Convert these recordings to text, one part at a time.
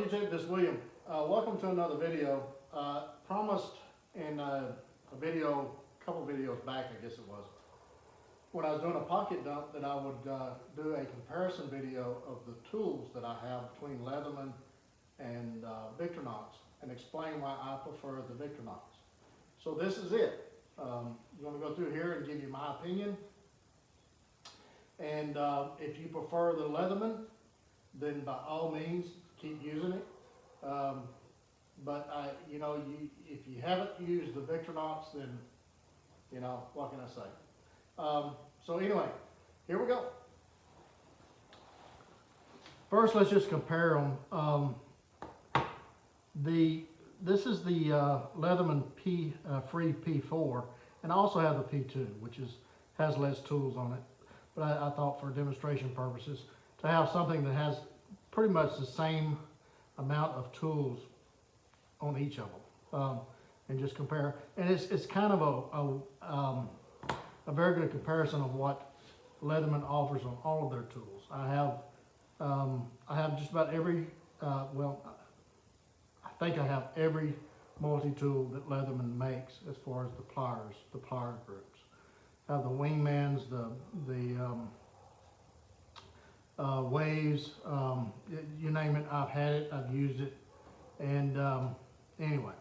YouTube, this is William. Welcome to another video. Promised in a couple videos back, I guess it was, when I was doing a pocket dump, that I would do a comparison video of the tools that I have between Leatherman and Victorinox and explain why I prefer the Victorinox. So this is it. I'm going to go through here and give you my opinion. And if you prefer the Leatherman, then by all means keep using it. But if you haven't used the Victorinox, then what can I say? So anyway, here we go. First, let's just compare them. This is the Leatherman Free P4, and I also have the P2, which has less tools on it. But I thought for demonstration purposes to have something that has pretty much the same amount of tools on each of them, and just compare. And it's kind of a very good comparison of what Leatherman offers on all of their tools. I have just about every I think I have every multi-tool that Leatherman makes as far as the pliers groups. I have the Wingmans, the waves, you name it, I've had it, I've used it. And anyway,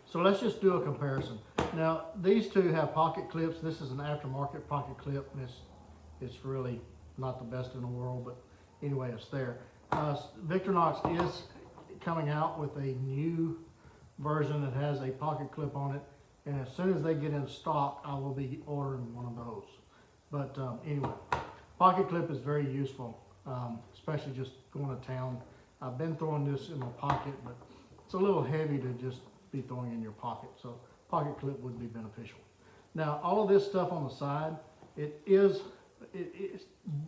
so let's just do a comparison. Now, these two have pocket clips. This is an aftermarket pocket clip, and it's really not the best in the world, but anyway, it's there. Victorinox is coming out with a new version that has a pocket clip on it, and as soon as they get in stock, I will be ordering one of those. But anyway, pocket clip is very useful, especially just going to town. I've been throwing this in my pocket, but it's a little heavy to just be throwing in your pocket, so pocket clip would be beneficial. Now, all of this stuff on the side, it's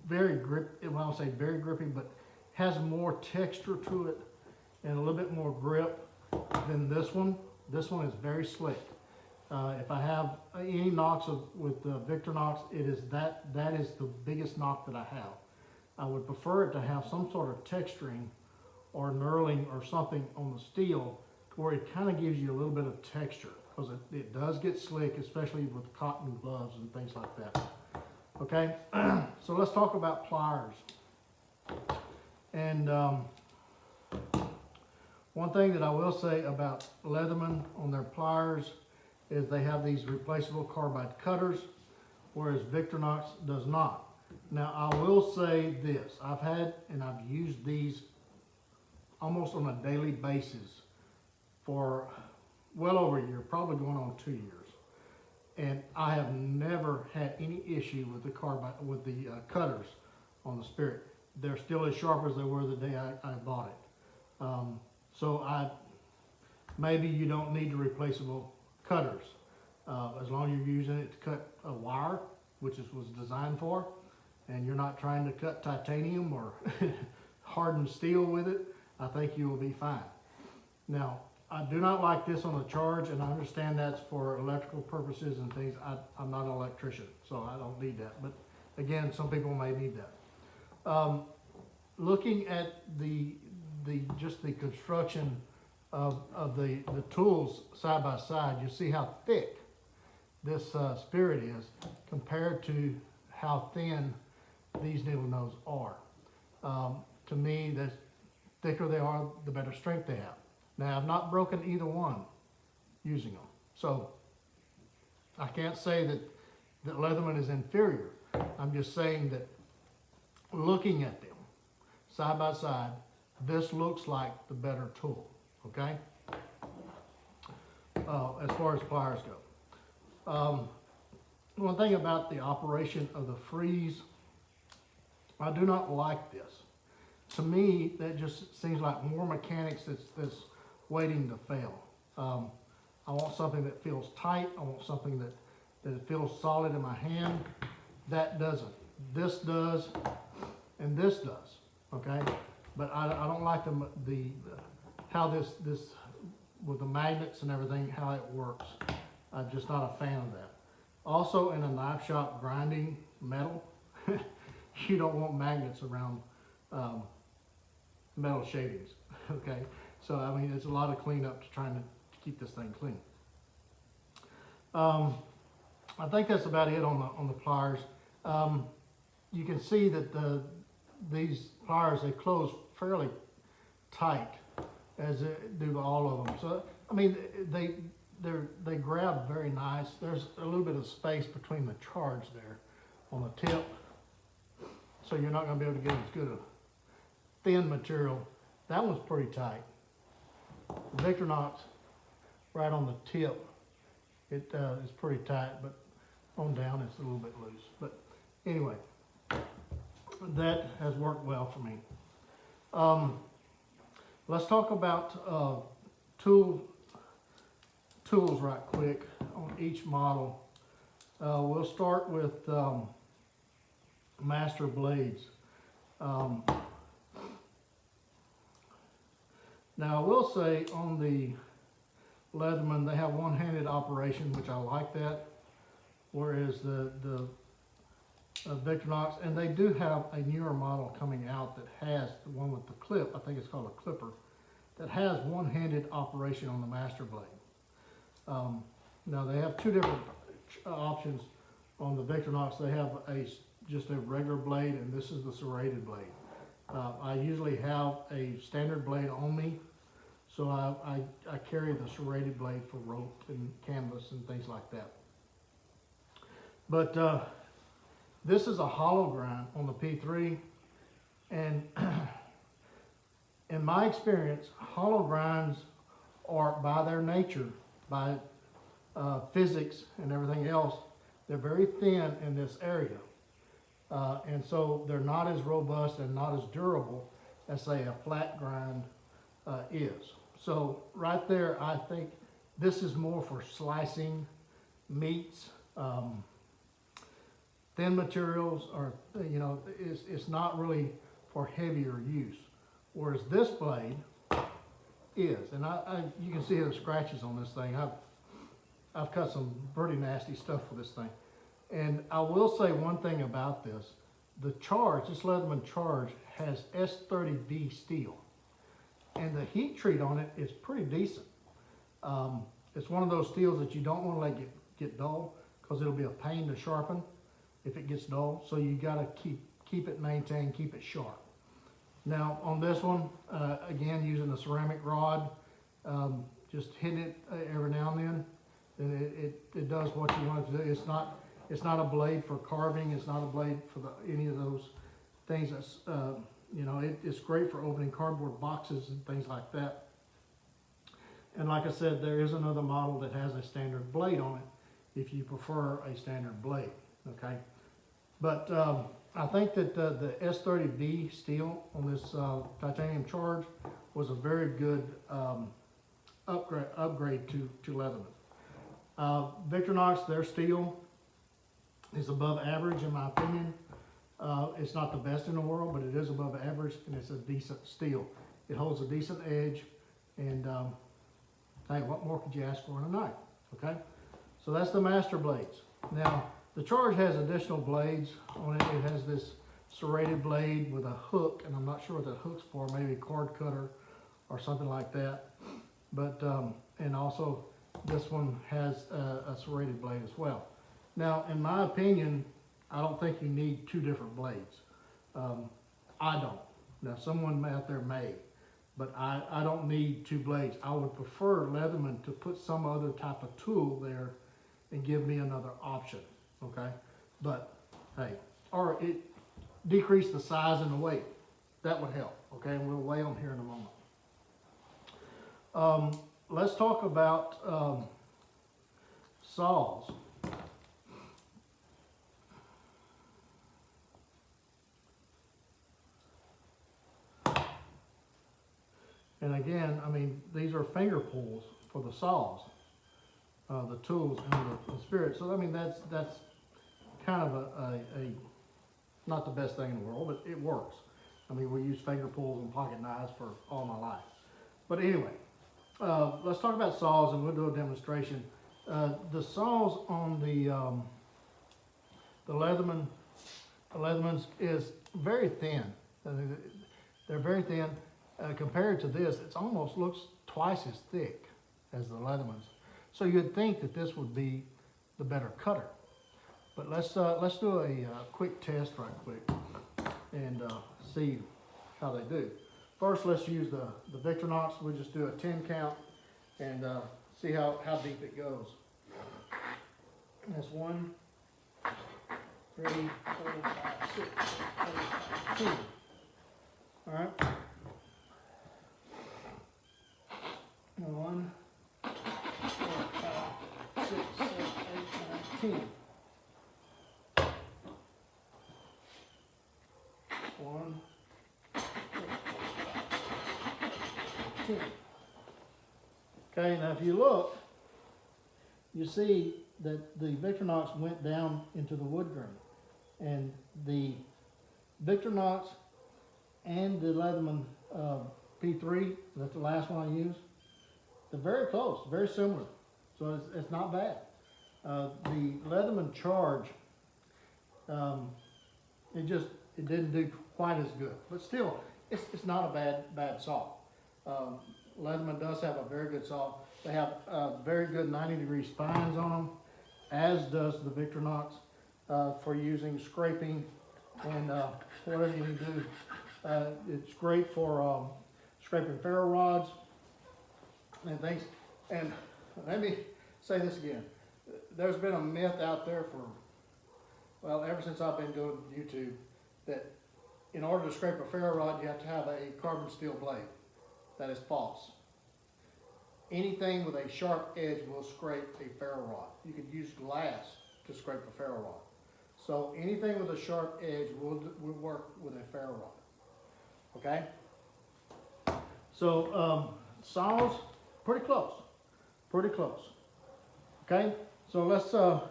very grip. When I say very grippy, but has more texture to it and a little bit more grip than this one. This one is very slick. If I have any knocks with the Victorinox, that is the biggest knock that I have. I would prefer it to have some sort of texturing or knurling or something on the steel where it kind of gives you a little bit of texture, because it does get slick, especially with cotton gloves and things like that. Okay, so let's talk about pliers. And one thing that I will say about Leatherman on their pliers is they have these replaceable carbide cutters, whereas Victorinox does not. Now, I will say this, I've had and I've used these almost on a daily basis for well over a year, probably going on 2 years. And I have never had any issue with the cutters on the Spirit. They're still as sharp as they were the day I bought it. So maybe you don't need the replaceable cutters, as long as you're using it to cut a wire, which it was designed for, and you're not trying to cut titanium or hardened steel with it, I think you will be fine. Now, I do not like this on the charge, and I understand that's for electrical purposes and things. I'm not an electrician, so I don't need that. But again, some people may need that. Looking at just the construction of the tools side by side, you see how thick this Spirit is compared to how thin these needle nose are. To me, the thicker they are, the better strength they have. Now, I've not broken either one using them, so I can't say that Leatherman is inferior. I'm just saying that looking at them side by side, this looks like the better tool, okay? As far as pliers go. One thing about the operation of the freeze, I do not like this. To me, that just seems like more mechanics that's waiting to fail. I want something that feels tight. I want something that feels solid in my hand. That doesn't. This does, and this does, okay? But I don't like how this with the magnets and everything, how it works. I'm just not a fan of that. Also, in a knife shop grinding metal, you don't want magnets around metal shavings, okay? So, I mean, it's a lot of cleanup to trying to keep this thing clean. I think that's about it on the pliers. You can see that these pliers, they close fairly tight, as do all of them. So, I mean, they grab very nice. There's a little bit of space between the charge there on the tip, so you're not going to be able to get as good a thin material. That one's pretty tight. Victorinox, right on the tip, it is pretty tight, but on down it's a little bit loose. But anyway, that has worked well for me. Let's talk about tools right quick on each model. We'll start with master blades. Now I will say on the Leatherman, they have one-handed operation, which I like that, whereas the Victorinox, and they do have a newer model coming out that has the one with the clip, I think it's called a clipper, that has one-handed operation on the master blade. Now they have two different options on the Victorinox. They have just a regular blade, and this is the serrated blade. I usually have a standard blade on me, so I carry the serrated blade for rope and canvas and things like that. But this is a hollow grind on the P3, and in my experience, hollow grinds are, by their nature, by physics and everything else, they're very thin in this area. And so they're not as robust and not as durable as, say, a flat grind is. So right there, I think this is more for slicing meats, thin materials, or, you know, it's not really for heavier use. Whereas this blade is, and you can see the scratches on this thing. I've cut some pretty nasty stuff with this thing. And I will say one thing about this. The charge, this Leatherman charge, has S30V steel. And the heat treat on it is pretty decent. It's one of those steels that you don't want to let get dull, because it'll be a pain to sharpen if it gets dull. So you got to keep it maintained, keep it sharp. Now on this one, again, using a ceramic rod, just hitting it every now and then, and it does what you want it to do. It's not a blade for carving. It's not a blade for any of those things. That's you know, it's great for opening cardboard boxes and things like that. And like I said, there is another model that has a standard blade on it, if you prefer a standard blade. Okay, but I think that the S30V steel on this titanium charge was a very good upgrade to Leatherman. Victorinox, their steel is above average in my opinion. It's not the best in the world, but it is above average, and it's a decent steel. It holds a decent edge, and hey, what more could you ask for in a knife? Okay, so that's the master blades. Now the charge has additional blades on it. It has this serrated blade with a hook, and I'm not sure what that hook's for, maybe a card cutter or something like that. But and also this one has a serrated blade as well. Now, in my opinion, I don't think you need two different blades. I don't. Now, someone out there may, but I don't need two blades. I would prefer Leatherman to put some other type of tool there and give me another option, okay? But, hey, or it decrease the size and the weight. That would help, okay? And we'll weigh on here in a moment. Let's talk about saws. And again, I mean, these are finger pulls for the saws, the tools and the spirit. So I mean, that's kind of a not the best thing in the world, but it works. I mean, we use finger pulls and pocket knives for all my life. But anyway, let's talk about saws, and we'll do a demonstration. The saws on the Leatherman's is very thin. They're very thin. compared to this, it almost looks twice as thick as the Leatherman's. So you'd think that this would be the better cutter. But let's do a quick test right quick and see how they do. First, let's use the Victorinox. We'll just do a 10 count and see how deep it goes. That's 1, 3, 4, 5, 6, 7, 8, 10. All right. 1, 4, 5, 6, 7, 8, 9, 10. 1, 4, 5, 10. Okay, now if you look, you see that the Victorinox went down into the wood grain, and the Victorinox and the Leatherman P3, that's the last one I used, they're very close, very similar, so it's not bad. The Leatherman Charge, it didn't do quite as good, but still, it's not a bad saw. Leatherman does have a very good saw. They have very good 90-degree spines on them, as does the Victorinox, for using scraping and whatever you need to do. It's great for scraping ferro rods and things. And let me say this again. There's been a myth out there for, well, ever since I've been doing YouTube, that in order to scrape a ferro rod, you have to have a carbon steel blade. That is false. Anything with a sharp edge will scrape a ferro rod. You could use glass to scrape a ferro rod. So anything with a sharp edge will work with a ferro rod. Okay? So saws, pretty close. Pretty close. Okay? So let's, the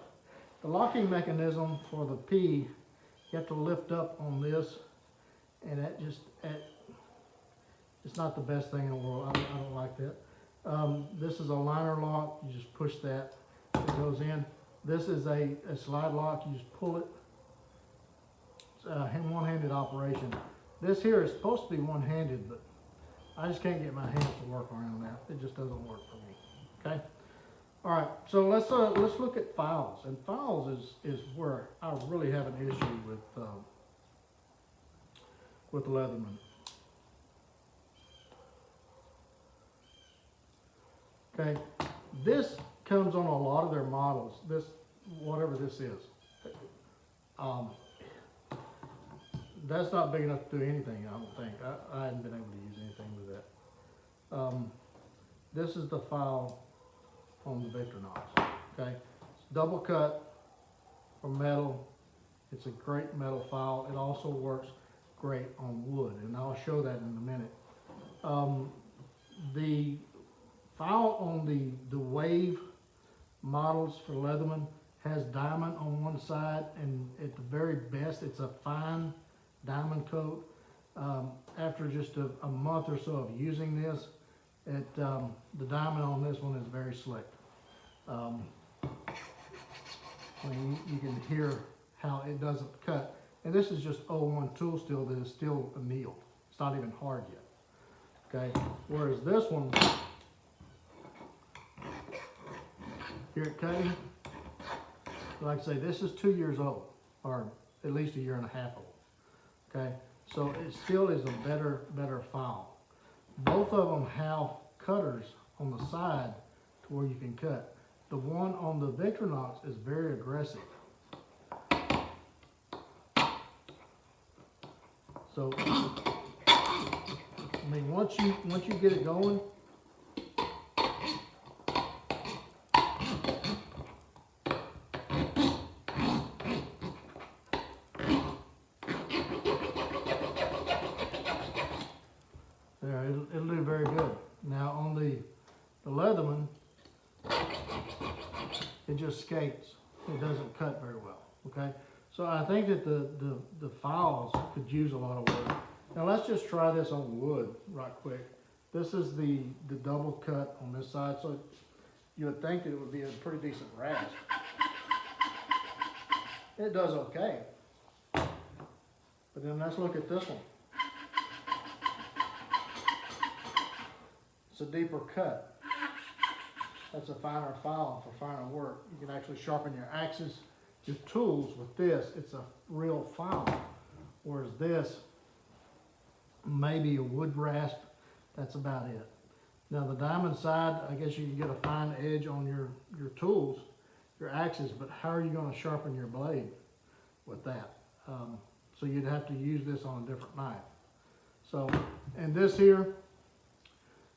locking mechanism for the P, you have to lift up on this, and that just, it's not the best thing in the world. I don't like that. This is a liner lock. You just push that, it goes in. This is a slide lock. You just pull it. It's a one-handed operation. This here is supposed to be one-handed, but I just can't get my hands to work around that. It just doesn't work for me. Okay. All right. So let's look at files. And files is where I really have an issue with Leatherman. Okay, this comes on a lot of their models, this, whatever this is. That's not big enough to do anything, I don't think. I hadn't been able to use anything with that. This is the file on the Victorinox, okay? It's double cut from metal. It's a great metal file. It also works great on wood, and I'll show that in a minute. The file on the Wave models for Leatherman has diamond on one side, and at the very best, it's a fine diamond coat. After just a month or so of using this, the diamond on this one is very slick. You can hear how it doesn't cut. And this is just 01 tool steel that is still annealed. It's not even hard yet. Okay, whereas this one, here at cutting, like I say, this is 2 years old, or at least a year and a half old. Okay, so it still is a better file. Both of them have cutters on the side to where you can cut. The one on the Victorinox is very aggressive. So, I mean, once you get it going, there, it'll do very good. Now on the Leatherman, it just skates. It doesn't cut very well. Okay, so I think that the files could use a lot of work. Now let's just try this on wood right quick. This is the double cut on this side, so you would think that it would be a pretty decent rasp. It does okay. But then let's look at this one. it's a deeper cut. That's a finer file for finer work. You can actually sharpen your axes, your tools with this. It's a real file. Whereas this, maybe a wood rasp, that's about it. Now the diamond side, I guess you can get a fine edge on your tools, your axes, but how are you going to sharpen your blade with that? So you'd have to use this on a different knife. So, and this here,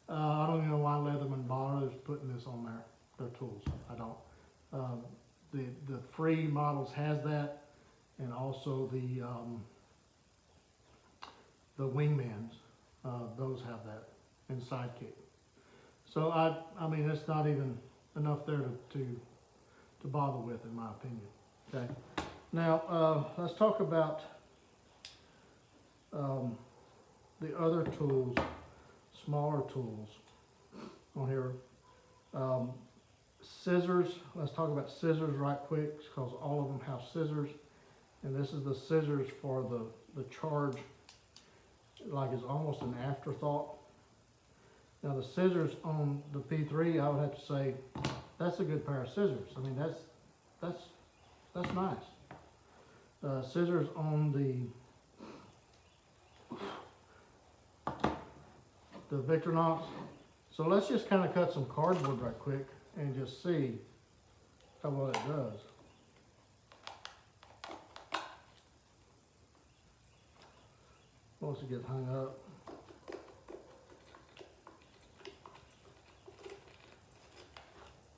I don't even know why Leatherman bothers putting this on their tools. I don't. The free models has that, and also the Wingmans, those have that, and Sidekick. So I mean, it's not even enough there to bother with, in my opinion. Okay. Now let's talk about the other tools, smaller tools on here. Scissors. Let's talk about scissors right quick, because all of them have scissors, and this is the scissors for the charge. Like it's almost an afterthought. Now the scissors on the P3, I would have to say that's a good pair of scissors. I mean that's nice. Scissors on the Victorinox. So let's just kind of cut some cardboard right quick and just see how well it does. Once it gets hung up.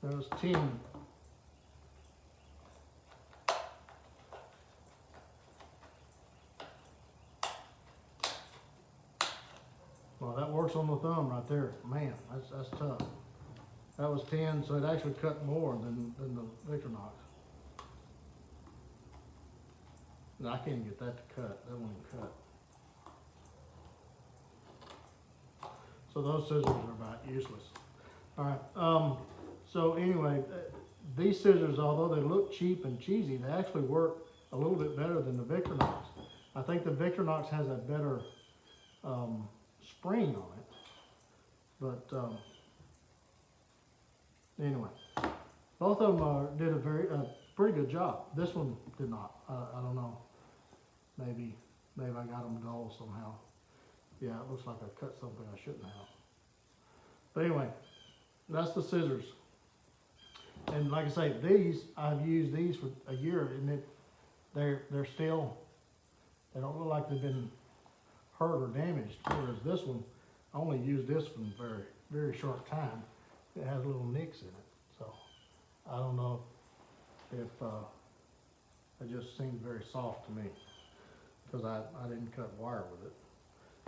There's 10. Well, that works on the thumb right there. Man, that's tough. That was 10, so it actually cut more than the Victorinox. No, I can't get that to cut. That won't even cut. So those scissors are about useless. All right. So anyway, these scissors, although they look cheap and cheesy, they actually work a little bit better than the Victorinox. I think the Victorinox has a better spring on it. But anyway, both of them did a pretty good job. This one did not. I don't know. Maybe I got them dull somehow. Yeah, it looks like I cut something I shouldn't have. But anyway, that's the scissors. And like I say, these, I've used these for a year, and they're still, they don't look like they've been hurt or damaged. Whereas this one, I only used this for a very, very short time. It has little nicks in it. So I don't know if it just seems very soft to me, because I didn't cut wire with it.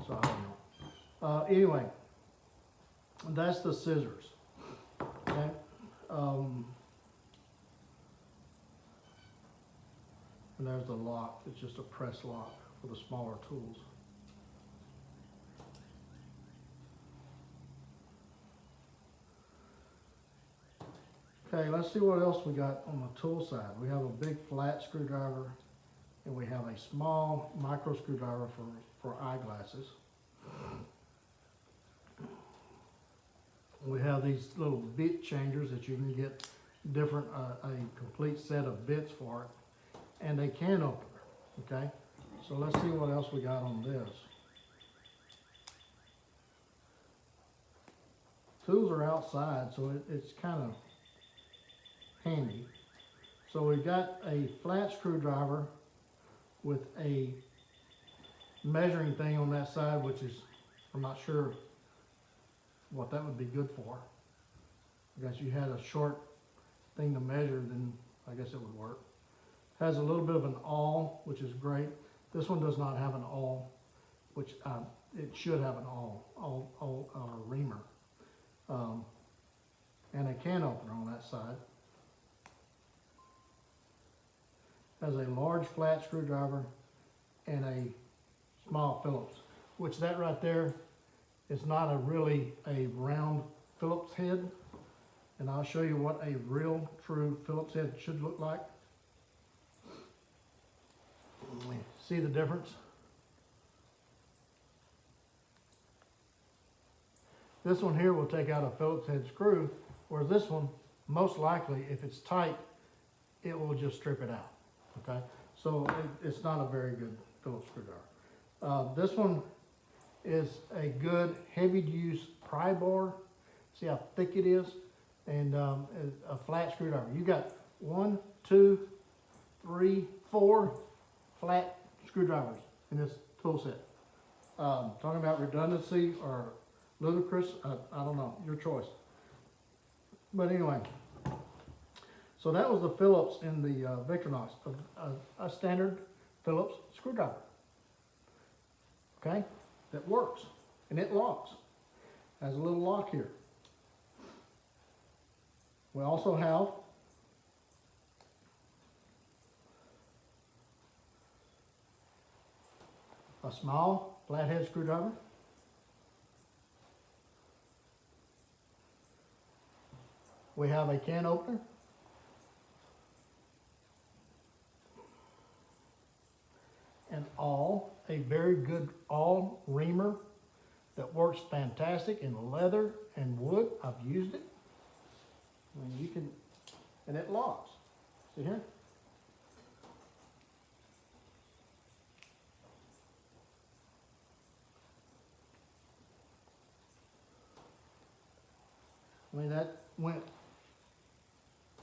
So I don't know. Anyway, that's the scissors. Okay. And there's the lock. It's just a press lock for the smaller tools. Okay, let's see what else we got on the tool side. We have a big flat screwdriver, and we have a small micro screwdriver for eyeglasses. We have these little bit changers that you can get different, a complete set of bits for it, and a can opener. Okay, so let's see what else we got on this. Tools are outside, so it's kind of handy. So we've got a flat screwdriver with a measuring thing on that side, which is, I'm not sure what that would be good for. I guess you had a short thing to measure, then I guess it would work. Has a little bit of an awl, which is great. This one does not have an awl, which it should have an awl or reamer. And a can opener on that side. Has a large flat screwdriver and a small Phillips, which that right there is not really a round Phillips head. And I'll show you what a real true Phillips head should look like. See the difference? This one here will take out a Phillips head screw, whereas this one, most likely, if it's tight, it will just strip it out, okay? So it's not a very good Phillips screwdriver. This one is a good heavy use pry bar. See how thick it is? And a flat screwdriver. You got 1, 2, 3, 4 flat screwdrivers in this tool set. Talking about redundancy or ludicrous, I don't know, your choice. But anyway, so that was the Phillips in the Victorinox, a standard Phillips screwdriver, okay, that works, and it locks, has a little lock here. We also have a small flathead screwdriver. We have a can opener. And a very good awl reamer that works fantastic in leather and wood. I've used it. And you can, and it locks. See here? I mean, that went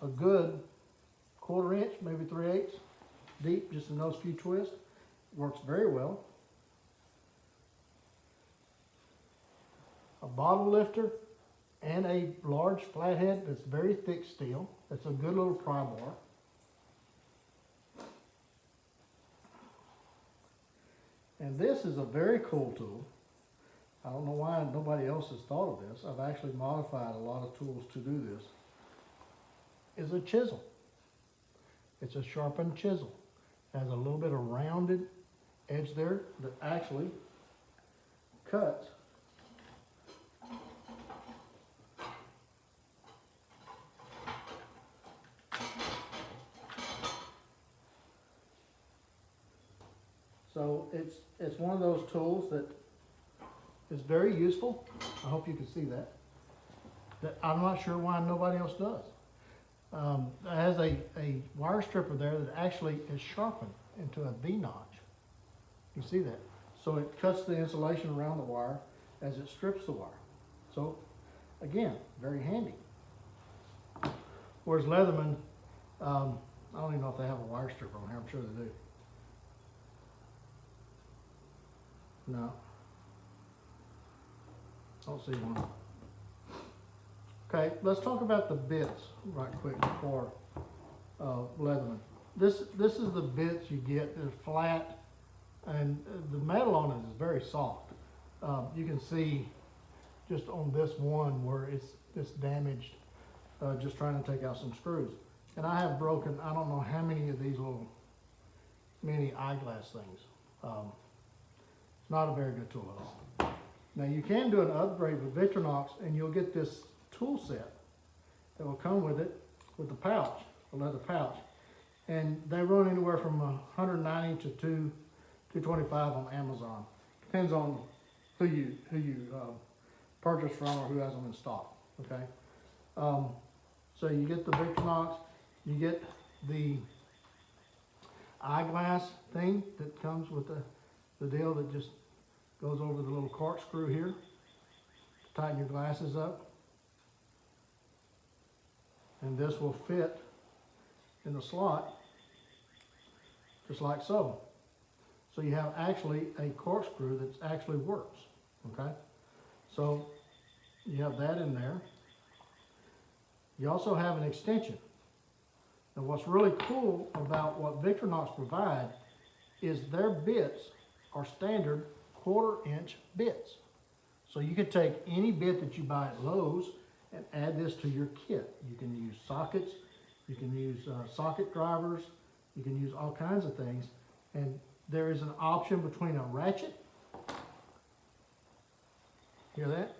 a good 1/4 inch, maybe 3/8 deep, just in those few twists. Works very well. A bottle lifter and a large flathead that's very thick steel. That's a good little pry bar. And this is a very cool tool. I don't know why nobody else has thought of this. I've actually modified a lot of tools to do this. Is a chisel. It's a sharpened chisel. It has a little bit of rounded edge there that actually cuts so it's one of those tools that is very useful. I hope you can see that I'm not sure why nobody else does. It has a wire stripper there that actually is sharpened into a V-notch. You see that? So it cuts the insulation around the wire as it strips the wire. So again, very handy. Whereas Leatherman, I don't even know if they have a wire stripper on here. I'm sure they do. No. I don't see one. Okay, let's talk about the bits right quick for Leatherman. This is the bits you get. They're flat, and the metal on it is very soft. You can see just on this one where it's damaged, just trying to take out some screws. And I have broken, I don't know how many of these little mini eyeglass things. It's not a very good tool at all. Now you can do an upgrade with Victorinox, and you'll get this tool set that will come with it, with the pouch, a leather pouch. And they run anywhere from $190 to $225 on Amazon. Depends on who you purchase from or who has them in stock. Okay. So you get the Victorinox, you get the eyeglass thing that comes with the deal that just goes over the little corkscrew here to tighten your glasses up. And this will fit in the slot just like so. So you have actually a corkscrew that actually works, okay? So you have that in there. You also have an extension. Now what's really cool about what Victorinox provide is their bits are standard 1/4 inch bits. So you could take any bit that you buy at Lowe's and add this to your kit. You can use sockets, you can use socket drivers, you can use all kinds of things. And there is an option between a ratchet, hear that?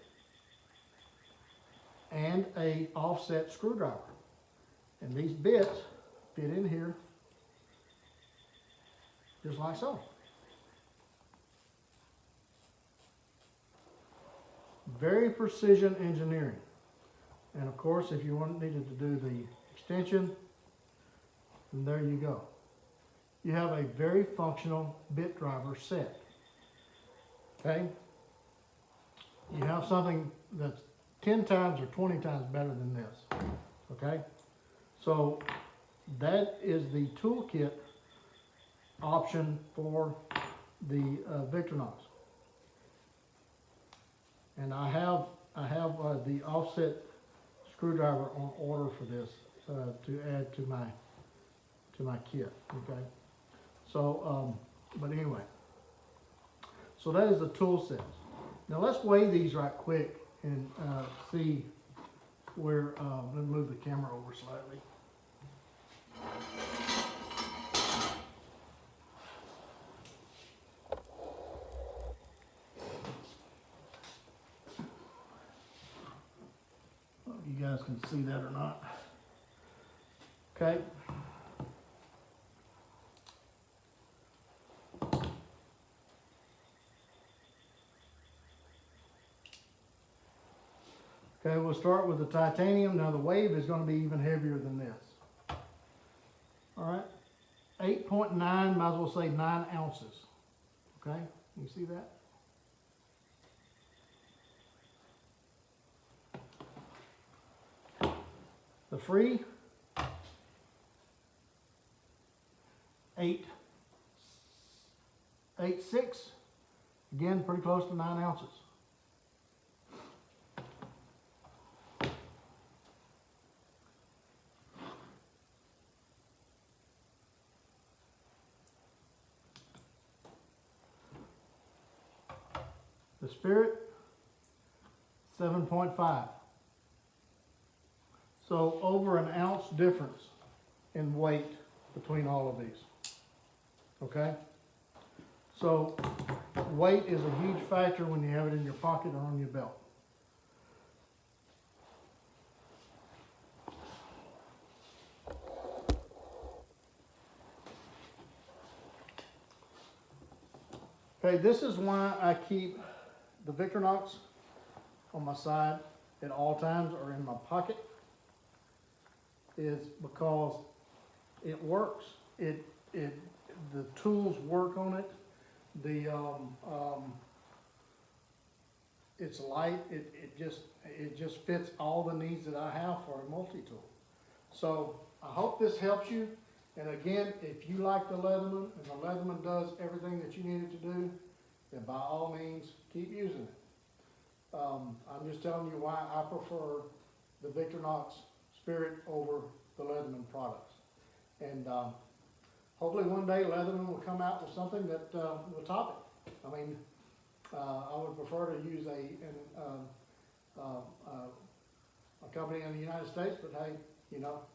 And a offset screwdriver. And these bits fit in here just like so. very precision engineering. And of course, if you needed to do the extension, then there you go. You have a very functional bit driver set. Okay? You have something that's 10 times or 20 times better than this. Okay? So that is the toolkit option for the Victorinox. And I have the offset screwdriver on order for this to add to my kit. Okay, so but anyway, so that is the tool sets. Now let's weigh these right quick and see where. Let me move the camera over slightly. You guys can see that or not. Okay. Okay, we'll start with the titanium. Now the wave is going to be even heavier than this. All right. 8.9, might as well say 9 ounces. Okay, you see that? The free, 8.6, again pretty close to 9 ounces. The Spirit, 7.5. So over an ounce difference in weight between all of these. Okay? So weight is a huge factor when you have it in your pocket or on your belt. Okay, this is why I keep the Victorinox on my side at all times or in my pocket, is because it works. The tools work on it. It's light. It just fits all the needs that I have for a multi-tool. So I hope this helps you. And again, if you like the Leatherman and the Leatherman does everything that you need it to do, then by all means keep using it. I'm just telling you why I prefer the Victorinox Spirit over the Leatherman products. And hopefully one day Leatherman will come out with something that will top it. I mean, I would prefer to use a company in the United States, but hey, you know,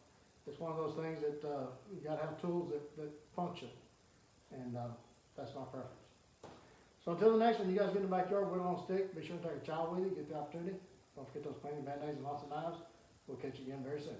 it's one of those things that you got to have tools that function, and that's my preference. So until the next one, you guys get in the backyard, whittle on a stick. Be sure to take a child with you, get the opportunity. Don't forget those cleaning Band-Aids and lots of knives. We'll catch you again very soon.